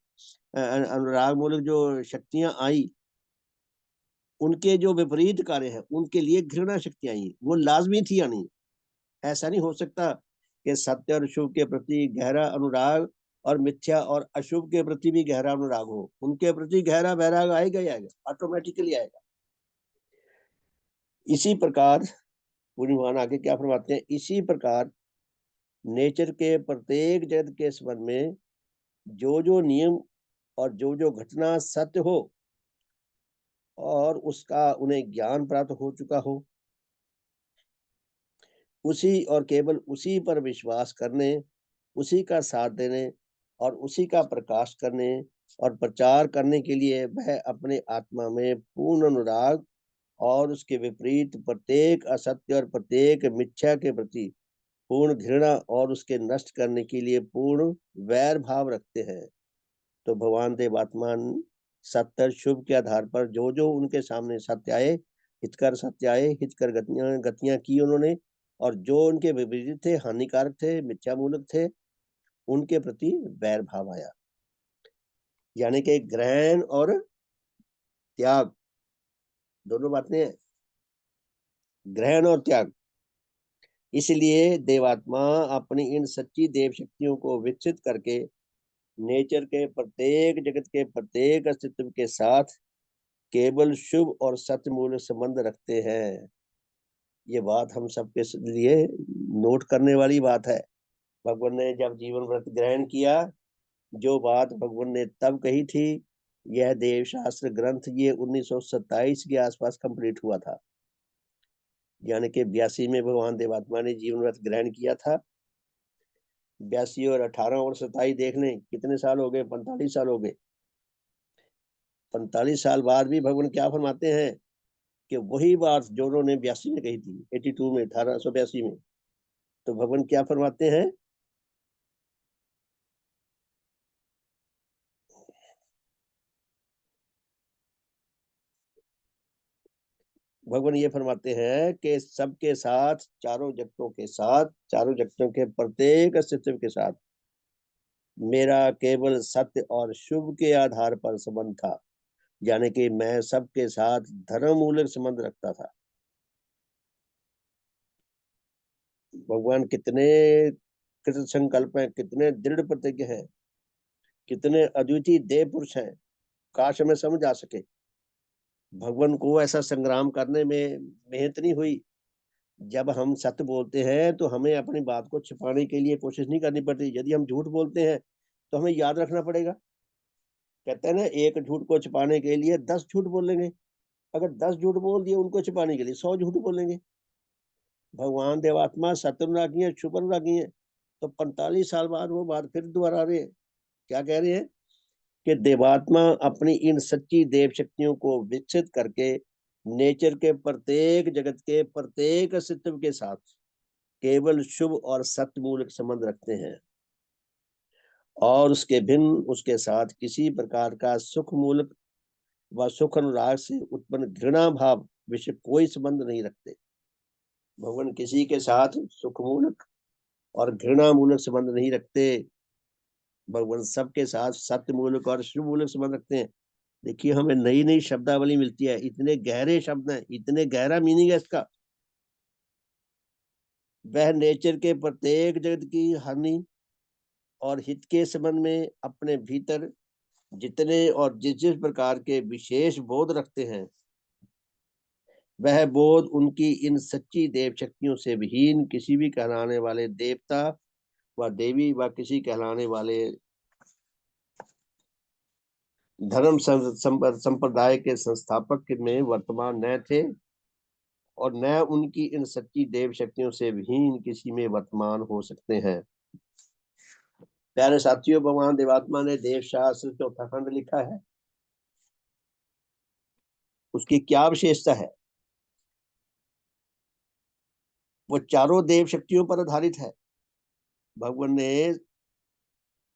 अनुराग मूलक जो शक्तियां आई, उनके जो विपरीत कार्य है उनके लिए घृणा शक्तियां आई, वो लाजमी थी आनी। ऐसा नहीं हो सकता कि सत्य और शुभ के प्रति गहरा अनुराग और मिथ्या और अशुभ के प्रति भी गहरा अनुराग हो। उनके प्रति गहरा वैराग आएगा ही आएगा, ऑटोमेटिकली आएगा। इसी प्रकार पूरी भगवान आगे क्या फरमाते हैं, इसी प्रकार नेचर के प्रत्येक जगत के संबंध में जो जो नियम और जो जो घटना सत्य हो और उसका उन्हें ज्ञान प्राप्त हो चुका हो, उसी और केवल उसी पर विश्वास करने, उसी का साथ देने और उसी का प्रकाश करने और प्रचार करने के लिए वह अपने आत्मा में पूर्ण अनुराग और उसके विपरीत प्रत्येक असत्य और प्रत्येक मिथ्या के प्रति पूर्ण घृणा और उसके नष्ट करने के लिए पूर्ण वैर भाव रखते हैं। तो भगवान देवात्मान सत्य शुभ के आधार पर जो जो उनके सामने सत्य आए, हितकर सत्य आए, हितकर गतियां गतियां की उन्होंने, और जो उनके विपरीत थे, हानिकारक थे, मिथ्या मूलक थे, उनके प्रति वैर भाव आया। यानी कि ग्रहण और त्याग दोनों बातें हैं, ग्रहण और त्याग। इसलिए देवात्मा अपनी इन सच्ची देव शक्तियों को विकसित करके नेचर के प्रत्येक जगत के प्रत्येक अस्तित्व के साथ केवल शुभ और सत्य मूल्य संबंध रखते हैं। ये बात हम सबके लिए नोट करने वाली बात है। भगवान ने जब जीवन व्रत ग्रहण किया, जो बात भगवान ने तब कही थी, यह देव शास्त्र ग्रंथ ये 1927 के आसपास कंप्लीट हुआ था। यानी कि 82 में भगवान देवात्मा ने जीवन व्रत ग्रहण किया था। 82 और 18 और 27 देख लें कितने साल हो गए, 45 साल हो गए। 45 साल बाद भी भगवान क्या फरमाते हैं कि वही बात जो उन्होंने 82 में कही थी, 82 में, 1882 में, तो भगवान क्या फरमाते हैं, भगवान ये फरमाते हैं कि सबके साथ, चारों जगतों के साथ, चारों जगतों के प्रत्येक अस्तित्व के साथ मेरा केवल सत्य और शुभ के आधार पर संबंध था। यानी कि मैं सबके साथ धर्म मूलक संबंध रखता था। भगवान कितने कृत संकल्प हैं, कितने दृढ़ प्रतिज्ञ हैं, कितने अद्वितीय देव पुरुष हैं। काश हमें समझ आ सके। भगवान को ऐसा संग्राम करने में मेहनत नहीं हुई। जब हम सत्य बोलते हैं तो हमें अपनी बात को छिपाने के लिए कोशिश नहीं करनी पड़ती। यदि हम झूठ बोलते हैं तो हमें याद रखना पड़ेगा। कहते हैं ना, एक झूठ को छिपाने के लिए 10 झूठ बोलेंगे। अगर 10 झूठ बोल दिए उनको छिपाने के लिए 100 झूठ बोलेंगे। भगवान देवात्मा सत्य अनुरागी है, शुभ अनुरागी है। तो 45 साल बाद वो बात फिर दोबारा आ रही है। क्या कह रहे हैं कि देवात्मा अपनी इन सच्ची देव शक्तियों को विकसित करके नेचर के प्रत्येक जगत के प्रत्येक अस्तित्व के साथ केवल शुभ और सत्य मूलक संबंध रखते हैं, और उसके भिन्न उसके साथ किसी प्रकार का सुख मूलक व सुख अनुराग से उत्पन्न घृणा भाव विषय कोई संबंध नहीं रखते। भगवान किसी के साथ सुख मूलक और घृणा मूलक संबंध नहीं रखते। भगवान सबके साथ सत्य मूलक और शुभ मूलक संबंध रखते हैं। देखिए, हमें नई नई शब्दावली मिलती है, इतने गहरे शब्द हैं, इतने गहरा मीनिंग है इसका। वह नेचर के प्रत्येक जगत की हानि और हित के संबंध में अपने भीतर जितने और जिस जिस प्रकार के विशेष बोध रखते हैं, वह बोध उनकी इन सच्ची देव शक्तियों से विहीन किसी भी कहलाने वाले देवता व देवी व किसी कहलाने वाले धर्म संप्रदाय के संस्थापक में वर्तमान न थे, और न उनकी इन सच्ची देव शक्तियों से विहीन किसी में वर्तमान हो सकते हैं। प्यारे साथियों, भगवान देवात्मा ने देव शास्त्र चौथा खंड लिखा है। उसकी क्या विशेषता है? वो चारों देव शक्तियों पर आधारित है। भगवान ने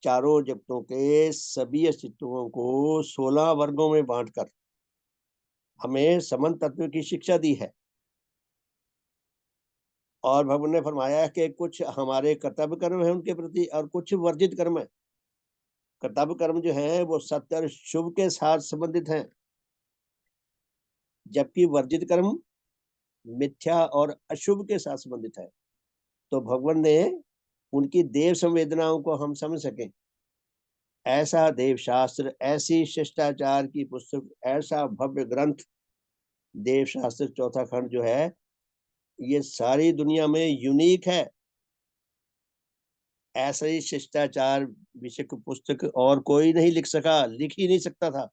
चारों जगतों के सभी अस्तित्वों को 16 वर्गों में बांटकर हमें समन तत्व की शिक्षा दी है। और भगवान ने फरमाया कि कुछ हमारे कर्तव्य कर्म है उनके प्रति, और कुछ वर्जित कर्म है। कर्तव्य कर्म जो है वो सत्य और शुभ के साथ संबंधित हैं, जबकि वर्जित कर्म मिथ्या और अशुभ के साथ संबंधित है। तो भगवान ने उनकी देव संवेदनाओं को हम समझ सकें, ऐसा देव शास्त्र, ऐसी शिष्टाचार की पुस्तक, ऐसा भव्य ग्रंथ देव शास्त्र चौथा खंड जो है, ये सारी दुनिया में यूनिक है। ऐसा ही शिष्टाचार विषय की पुस्तक और कोई नहीं लिख सका, लिख ही नहीं सकता था,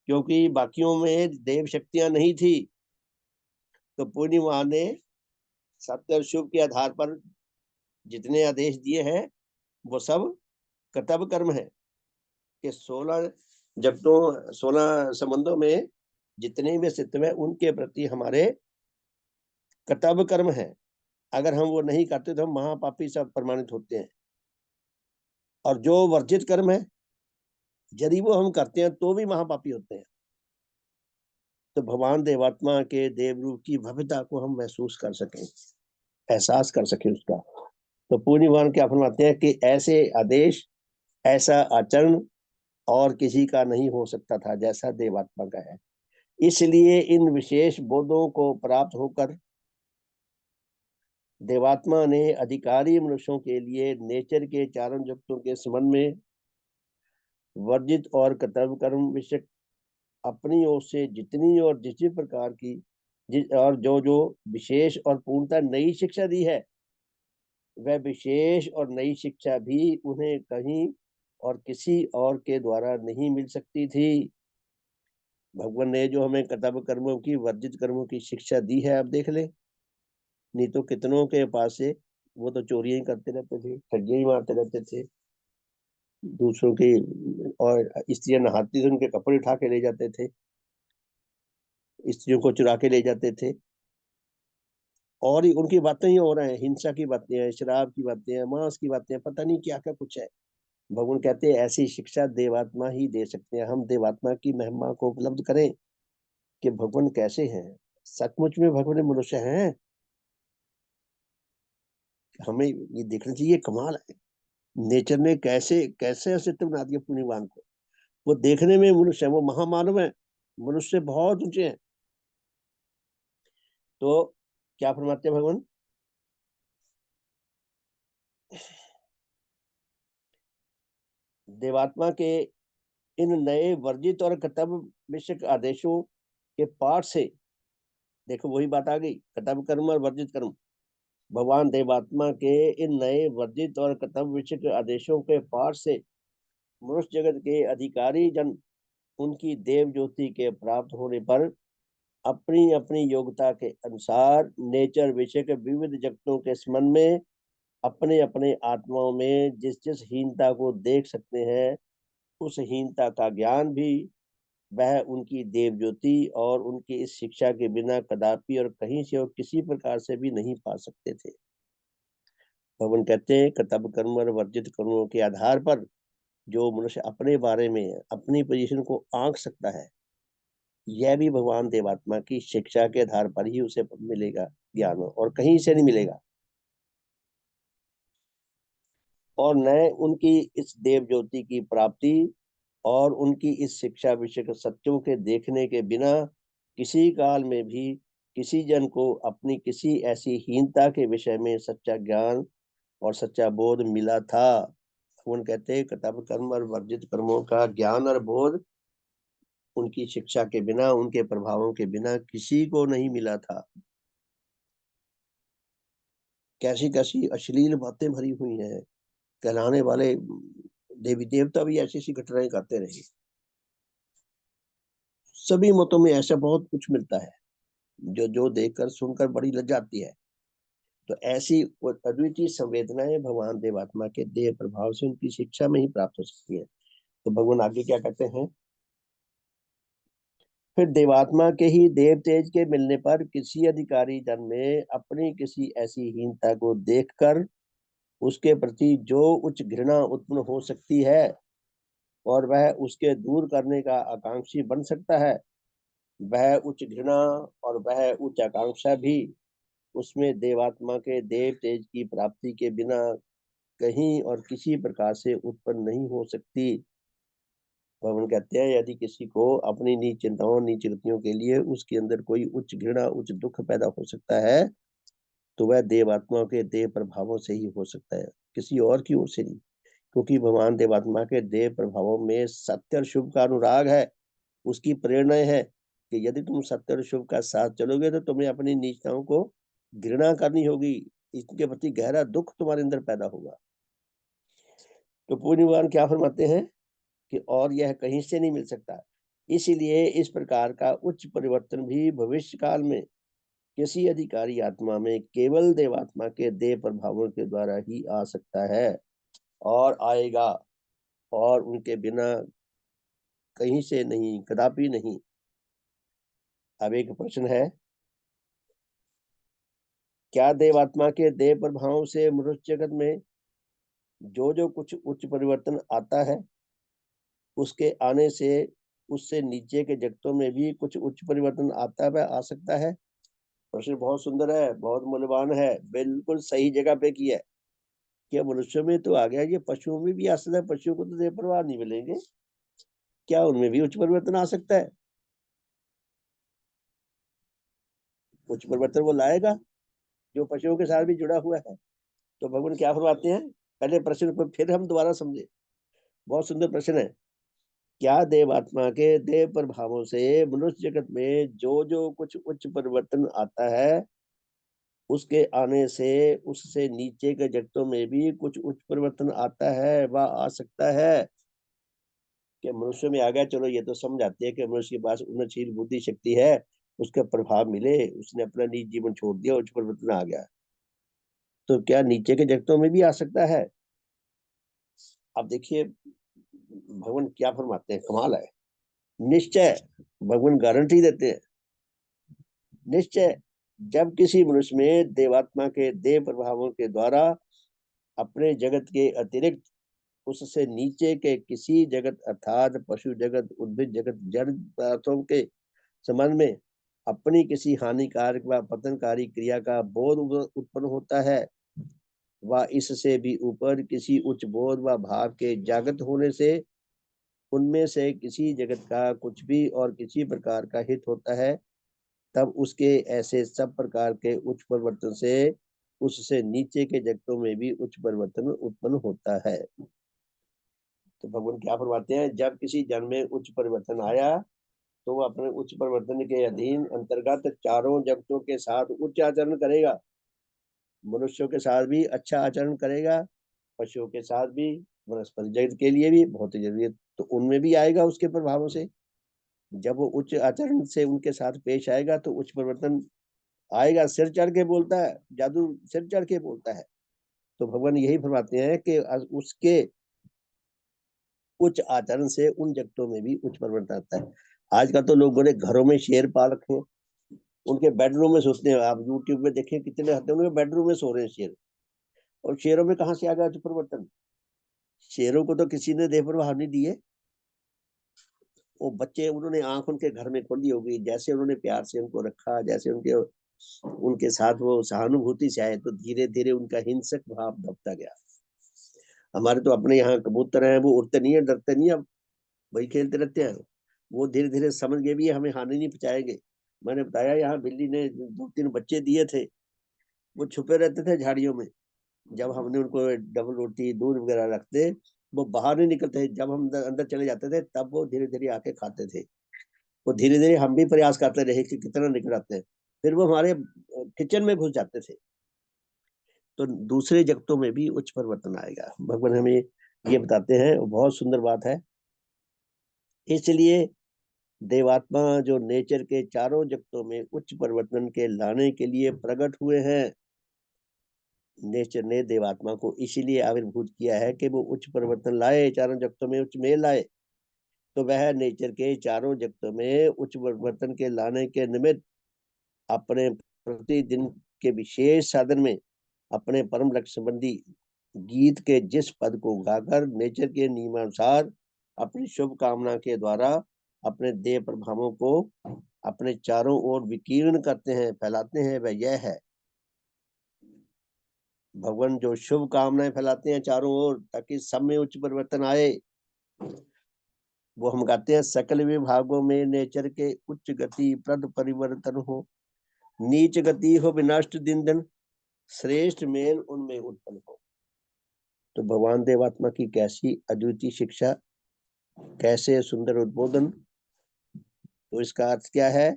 क्योंकि बाकियों में देव शक्तियां नहीं थी। तो पूर्णिमा ने सत्य और शुभ के आधार पर जितने आदेश दिए हैं वो सब कर्तव्य कर्म है कि 16 जगतों 16 संबंधों में जितने भी अस्तित्व है उनके प्रति हमारे कर्तव्य कर्म है। अगर हम वो नहीं करते तो हम महापापी सब प्रमाणित होते हैं। और जो वर्जित कर्म है, यदि वो हम करते हैं तो भी महापापी होते हैं। तो भगवान देवात्मा के देव रूप की भव्यता को हम महसूस कर सकें, एहसास कर सकें उसका। तो पूर्व भगवान क्या फरमाते हैं कि ऐसे आदेश, ऐसा आचरण और किसी का नहीं हो सकता था जैसा देवात्मा का है। इसलिए इन विशेष बोधों को प्राप्त होकर देवात्मा ने अधिकारी मनुष्यों के लिए नेचर के चारण युक्तों के संबंध में वर्जित और कर्तव्य कर्म विषय अपनी ओर से जितनी और जिस प्रकार की और जो जो विशेष और पूर्णतः नई शिक्षा दी है, वह विशेष और नई शिक्षा भी उन्हें कहीं और किसी और के द्वारा नहीं मिल सकती थी। भगवान ने जो हमें कर्तव्य कर्मों की, वर्जित कर्मों की शिक्षा दी है, आप देख ले, नहीं तो कितनों के पास से वो तो चोरियां ही करते रहते थे, ठगियां ही मारते रहते थे दूसरों की, और स्त्रियां नहाती थी उनके कपड़े उठा के ले जाते थे, स्त्रियों को चुरा के ले जाते थे। और उनकी बातें ही हो रहे हैं, हिंसा की बातें हैं, शराब की बातें हैं, मांस की बातें हैं, पता नहीं क्या क्या कुछ है। भगवान कहते हैं ऐसी शिक्षा देवात्मा ही दे सकते हैं। हम देवात्मा की महिमा को उपलब्ध करें कि भगवान कैसे हैं, सचमुच में भगवान मनुष्य हैं। हमें ये देखना चाहिए, कमाल है नेचर ने कैसे कैसे अस्तित्व बना दिया पुण्यवान को। वो देखने में मनुष्य है, वो महामानव है, मनुष्य से बहुत ऊंचे हैं। तो क्या फरमाते हैं भगवान? देवात्मा के इन नए वर्जित और कर्तव्य विषयक आदेशों के पाठ से, देखो वही बात आ गई, कर्तव्य कर्म और वर्जित कर्म। भगवान देवात्मा के इन नए वर्जित और कर्तव्य विषयक आदेशों के पाठ से मनुष्य जगत के अधिकारी जन उनकी देव ज्योति के प्राप्त होने पर अपनी अपनी योग्यता के अनुसार नेचर विषय के विविध जगतों के संबंध में अपने अपने आत्माओं में जिस जिस हीनता को देख सकते हैं, उस हीनता का ज्ञान भी वह उनकी देव ज्योति और उनकी इस शिक्षा के बिना कदापि और कहीं से और किसी प्रकार से भी नहीं पा सकते थे। भगवान कहते हैं कर्तव्य कर्म और वर्जित कर्मों के आधार पर जो मनुष्य अपने बारे में, अपनी पोजीशन को आंक सकता है, यह भी भगवान देवात्मा की शिक्षा के आधार पर ही उसे मिलेगा ज्ञान, और कहीं से नहीं मिलेगा। और न उनकी इस देव ज्योति की प्राप्ति और उनकी इस शिक्षा विषय के सत्यों के देखने के बिना किसी काल में भी किसी जन को अपनी किसी ऐसी हीनता के विषय में सच्चा ज्ञान और सच्चा बोध मिला था। भगवान कहते हैं कर्तव्य कर्म और वर्जित कर्मों का ज्ञान और बोध उनकी शिक्षा के बिना, उनके प्रभावों के बिना किसी को नहीं मिला था। कैसी कैसी अश्लील बातें भरी हुई हैं, कहलाने वाले देवी देवता भी ऐसी ऐसी घटनाएं करते रहे। सभी मतों में ऐसा बहुत कुछ मिलता है जो जो देखकर सुनकर बड़ी लज्जा आती है। तो ऐसी वो अद्वितीय संवेदनाएं भगवान देवात्मा के देह प्रभाव से उनकी शिक्षा में ही प्राप्त हो सकती है। तो भगवान आगे क्या कहते हैं, फिर देवात्मा के ही देव तेज के मिलने पर किसी अधिकारी जन में अपनी किसी ऐसी हीनता को देखकर उसके प्रति जो उच्च घृणा उत्पन्न हो सकती है और वह उसके दूर करने का आकांक्षी बन सकता है, वह उच्च घृणा और वह उच्च आकांक्षा भी उसमें देवात्मा के देव तेज की प्राप्ति के बिना कहीं और किसी प्रकार से उत्पन्न नहीं हो सकती। भगवान कहते हैं यदि किसी को अपनी नीच चिंताओं नीच गतियों के लिए उसके अंदर कोई उच्च घृणा उच्च दुख पैदा हो सकता है, तो वह देवात्मा के देव प्रभावों से ही हो सकता है, किसी और की ओर से नहीं। क्योंकि भगवान देवात्मा के देव प्रभावों में सत्य और शुभ का अनुराग है। उसकी प्रेरणा है कि यदि तुम सत्य और शुभ का साथ चलोगे तो तुम्हें अपनी नीचताओं को घृणा करनी होगी, इसके प्रति गहरा दुख तुम्हारे अंदर पैदा होगा। तो पूज्य भगवान क्या फरमाते हैं कि और यह कहीं से नहीं मिल सकता। इसीलिए इस प्रकार का उच्च परिवर्तन भी भविष्य काल में किसी अधिकारी आत्मा में केवल देवात्मा के देह प्रभावों के द्वारा ही आ सकता है और आएगा, और उनके बिना कहीं से नहीं, कदापि नहीं। अब एक प्रश्न है, क्या देवात्मा के देह प्रभावों से मनुष्य जगत में जो जो कुछ उच्च परिवर्तन आता है उसके आने से उससे नीचे के जगतों में भी कुछ उच्च परिवर्तन आता है, आ सकता है? प्रश्न बहुत सुंदर है, बहुत मूल्यवान है, बिल्कुल सही जगह पे किया है। क्या मनुष्यों में तो आ गया, ये पशुओं में भी आ सकता है। पशुओं को तो देह प्रवाह नहीं मिलेंगे, क्या उनमें भी उच्च परिवर्तन आ सकता है? उच्च परिवर्तन वो लाएगा जो पशुओं के साथ भी जुड़ा हुआ है। तो भगवान क्या फरमाते हैं, पहले प्रश्न को फिर हम दोबारा समझे, बहुत सुंदर प्रश्न है। क्या देवात्मा के देव प्रभावों से मनुष्य जगत में जो जो कुछ उच्च परिवर्तन आता है उसके आने से उससे नीचे के जगतों में भी कुछ उच्च परिवर्तन आता है व आ सकता है? कि मनुष्य में आ गया, चलो ये तो समझ आती है कि मनुष्य के पास उन्नतशील बुद्धि शक्ति है, उसका प्रभाव मिले, उसने अपना निज जीवन छोड़ दिया, उच्च परिवर्तन आ गया, तो क्या नीचे के जगतों में भी आ सकता है? अब देखिए भगवान क्या फरमाते हैं, कमाल है। निश्चय, भगवान गारंटी देते हैं, निश्चय जब किसी मनुष्य में देवात्मा के देव प्रभावों के द्वारा अपने जगत के अतिरिक्त उससे नीचे के किसी जगत अर्थात पशु जगत, उद्भिद जगत, जड़ पदार्थों के संबंध में अपनी किसी हानिकारक व पतनकारी क्रिया का बोध उत्पन्न होता है व इससे भी ऊपर किसी उच्च बोध व भाव के जागृत होने से उनमें से किसी जगत का कुछ भी और किसी प्रकार का हित होता है, तब उसके ऐसे सब प्रकार के उच्च परिवर्तन से उससे नीचे के जगतों में भी उच्च परिवर्तन उत्पन्न होता है। तो भगवान क्या फरमाते हैं, जब किसी जन में उच्च परिवर्तन आया तो वो अपने उच्च परिवर्तन के अधीन अंतर्गत चारों जगतों के साथ उच्च आचरण करेगा। मनुष्यों के साथ भी अच्छा आचरण करेगा, पशुओं के साथ भी, वनस्पति जगत के लिए भी बहुत ही जरूरी है, तो उनमें भी आएगा उसके प्रभावों से। जब वो उच्च आचरण से उनके साथ पेश आएगा तो उच्च परिवर्तन आएगा। सिर चढ़ के बोलता है जादू, सिर चढ़ के बोलता है। तो भगवान यही फरमाते हैं कि उसके उच्च आचरण से उन जगतों में भी उच्च परिवर्तन आता है। आजकल तो लोगों ने घरों में शेर पाल रखे हैं, उनके बेडरूम में सोते हैं। आप यूट्यूब में देखिए कितने हफ्ते उनके बेडरूम में सो रहे हैं शेर। और शेरों में कहाँ से आ गया उच्च परिवर्तन? शेरों को तो किसी ने देह प्रवाह नहीं दिए, वो बच्चे उन्होंने आंख उनके घर में खोली होगी, जैसे उन्होंने प्यार से उनको रखा, जैसे उनके उनके साथ वो सहानुभूति से आए, तो धीरे धीरे उनका हिंसक भाव दबता गया। हमारे तो अपने यहाँ कबूतर हैं, वो उड़ते नहीं है, डरते नहीं, अब वही खेलते रहते हैं। वो धीरे धीरे समझ गए भी हमें हानि नहीं पहुंचाएंगे। मैंने बताया यहाँ बिल्ली ने 2-3 बच्चे दिए थे, वो छुपे रहते थे झाड़ियों में, जब हमने उनको डबल रोटी दूध वगैरह रखते, वो बाहर नहीं निकलते, जब हम अंदर अंदर चले जाते थे तब वो धीरे धीरे आके खाते थे। वो धीरे धीरे हम भी प्रयास करते रहे कि कितना निकल आते हैं, फिर वो हमारे किचन में घुस जाते थे। तो दूसरे जगतों में भी उच्च परिवर्तन आएगा, भगवान हमें ये बताते हैं, बहुत सुंदर बात है। इसलिए देवात्मा जो नेचर के चारों जगतों में उच्च परिवर्तन के लाने के लिए प्रकट हुए हैं, नेचर ने देवात्मा को इसीलिए आविर्भूत किया है कि वो उच्च परिवर्तन लाए, चारों जगतों में उच्च मेल लाए। तो वह नेचर के चारों जगतों में उच्च परिवर्तन के लाने के निमित्त अपने प्रतिदिन के विशेष साधन में अपने परम लक्ष्य संबंधी गीत के जिस पद को गाकर नेचर के नियमानुसार अपनी शुभ कामना के द्वारा अपने देह प्रभावों को अपने चारों ओर विकीर्ण करते हैं, फैलाते हैं, वह यह है। भगवान जो शुभ कामनाएं फैलाते हैं चारों ओर ताकि सब में उच्च परिवर्तन आए, वो हम गाते हैं, सकल विभागों में नेचर के उच्च गति प्रद परिवर्तन हो, नीच गति हो विनष्ट दिन दिन, श्रेष्ठ मेल उनमें उत्पन्न हो। तो भगवान देवात्मा की कैसी अद्वितीय शिक्षा, कैसे सुंदर उद्बोधन। तो इसका अर्थ क्या है?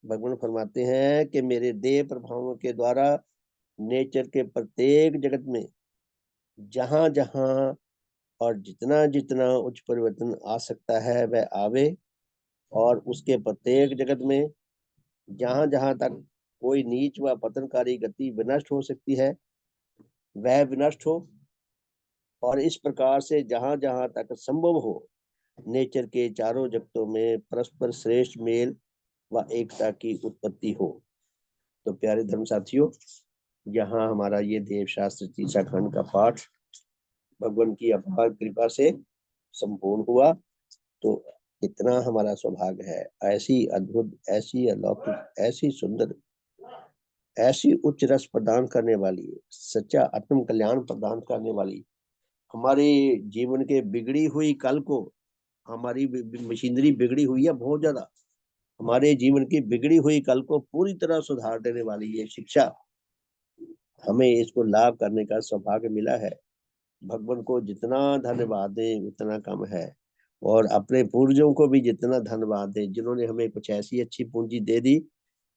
भगवान फरमाते हैं कि मेरे देह प्रभावों के द्वारा नेचर के प्रत्येक जगत में जहां जहां और जितना जितना उच्च परिवर्तन आ सकता है वह आवे, और उसके प्रत्येक जगत में जहां जहां तक कोई नीच व पतनकारी गति विनष्ट हो सकती है वह विनष्ट हो, और इस प्रकार से जहां जहां तक संभव हो नेचर के चारों जगतों में परस्पर श्रेष्ठ मेल व एकता की उत्पत्ति हो। तो प्यारे धर्म साथियों, यहाँ हमारा ये देव शास्त्र तीसरा खंड का पाठ भगवान की अपार कृपा से संपूर्ण हुआ। तो इतना हमारा सौभाग्य है, ऐसी अद्भुत, ऐसी अलौकिक, ऐसी सुंदर, ऐसी उच्च रस प्रदान करने वाली, सच्चा आत्म कल्याण प्रदान करने वाली, हमारे जीवन के बिगड़ी हुई कल को, हमारी मशीनरी बिगड़ी हुई है बहुत ज्यादा, हमारे जीवन की बिगड़ी हुई कल को पूरी तरह सुधार देने वाली ये शिक्षा, हमें इसको लाभ करने का सौभाग्य मिला है। भगवान को जितना धन्यवाद दें उतना कम है, और अपने पूर्वजों को भी जितना धन्यवाद दें जिन्होंने हमें कुछ ऐसी अच्छी पूंजी दे दी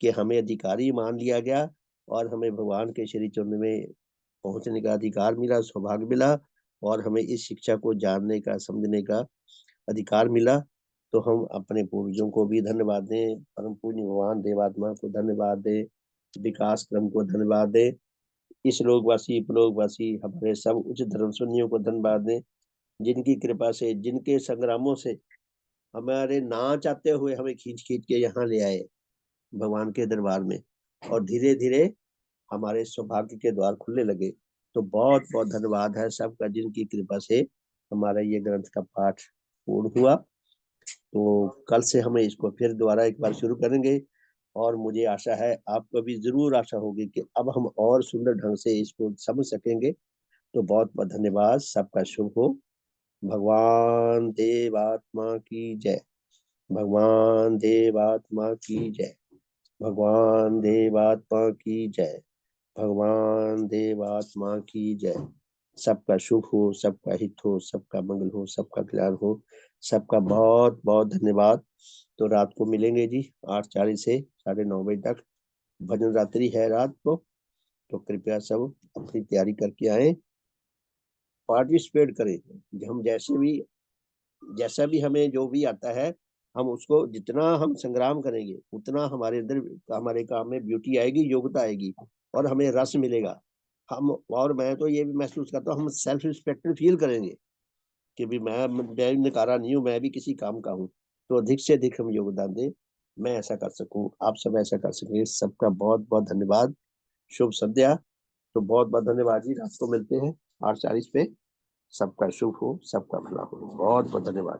कि हमें अधिकारी मान लिया गया, और हमें भगवान के श्री चरण में पहुंचने का अधिकार मिला, सौभाग्य मिला, और हमें इस शिक्षा को जानने का, समझने का अधिकार मिला। तो हम अपने पूर्वजों को भी धन्यवाद दें, परम पूज्य भगवान देवात्मा को धन्यवाद दें, विकास क्रम को धन्यवाद दें, इस लोकवासी उपलोकवासी हमारे सब उच्च धर्म सुनियों को धन्यवाद दें, जिनकी कृपा से, जिनके संग्रामों से हमारे ना चाहते हुए हमें खींच खींच के यहाँ ले आए भगवान के दरबार में, और धीरे धीरे हमारे सौभाग्य के द्वार खुलने लगे। तो बहुत बहुत धन्यवाद है सबका, जिनकी कृपा से हमारा ये ग्रंथ का पाठ पूर्ण हुआ। तो कल से हमें इसको फिर दोबारा एक बार शुरू करेंगे, और मुझे आशा है, आपको भी जरूर आशा होगी कि अब हम और सुंदर ढंग से इसको समझ सकेंगे। तो बहुत बहुत धन्यवाद, सबका शुभ हो। भगवान देवात्मा की जय, भगवान देवात्मा की जय, भगवान देवात्मा की जय, भगवान देवात्मा की जय। सबका शुभ हो, सबका हित हो, सबका मंगल हो, सबका कल्याण हो। सबका बहुत बहुत धन्यवाद। तो रात को मिलेंगे जी 8:40 से 9:30 तक, भजन रात्रि है रात को। तो कृपया सब अपनी तैयारी करके आए, पार्टिसिपेट करें। हम जैसा भी हमें जो भी आता है, हम उसको जितना हम संग्राम करेंगे उतना हमारे अंदर, हमारे काम में ब्यूटी आएगी, योग्यता आएगी, और हमें रस मिलेगा। हम, और मैं तो ये भी महसूस करता हूँ, हम सेल्फ रिस्पेक्टेड फील करेंगे कि भी मैं नकारा नहीं हूँ, मैं भी किसी काम का हूँ। तो अधिक से अधिक हम योगदान दें, मैं ऐसा कर सकूं, आप सब ऐसा कर सकें। सबका बहुत बहुत धन्यवाद। शुभ संध्या। तो बहुत बहुत धन्यवाद जी, रात को मिलते हैं 8:40 पे। सबका शुभ हो, सबका भला हो। बहुत बहुत धन्यवाद।